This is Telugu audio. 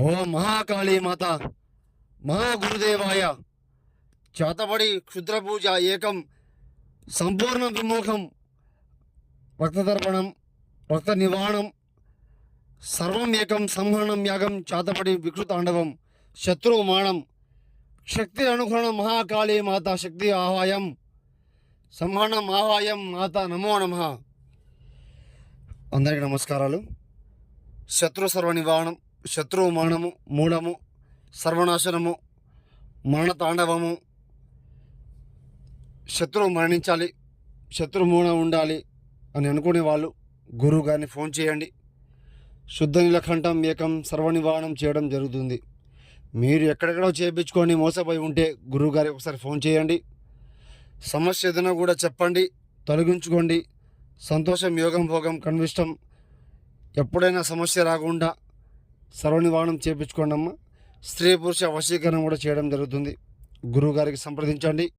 ఓం మహాకాళీ మాత మహాగురుదేవాయ చేతబడి క్షుద్రపూజ ఏకం సంపూర్ణ విముఖం రక్తతర్పణం రక్త నివారణం సర్వం ఏకం సంహరణం యాగం చేతబడి వికృతాండవం శత్రుమాణం శక్తి అనుగ్రహణం మహాకాళీ మాత శక్తి ఆహాయం సంహరణం ఆహాయం మాత నమో నమః. అందరికీ నమస్కారాలు. శత్రు సర్వ నివారణం, శత్రువు మరణము, మూఢము, సర్వనాశనము, మరణ తాండవము, శత్రువు మరణించాలి, శత్రు మూఢం ఉండాలి అని అనుకునే వాళ్ళు గురువు గారిని ఫోన్ చేయండి. శుద్ధ నీలకంఠం ఏకం సర్వ నివారణం చేయడం జరుగుతుంది. మీరు ఎక్కడెక్కడో చేయించుకొని మోసపోయి ఉంటే గురువు గారికి ఒకసారి ఫోన్ చేయండి. సమస్య ఏదైనా కూడా చెప్పండి, తొలగించుకోండి. సంతోషం, యోగం, భోగం, కనిష్టం, ఎప్పుడైనా సమస్య రాకుండా సర్వనివారణం చేయించుకోండి అమ్మ. స్త్రీ పురుష వశీకరణ కూడా చేయడం జరుగుతుంది. గురువు గారికి సంప్రదించండి.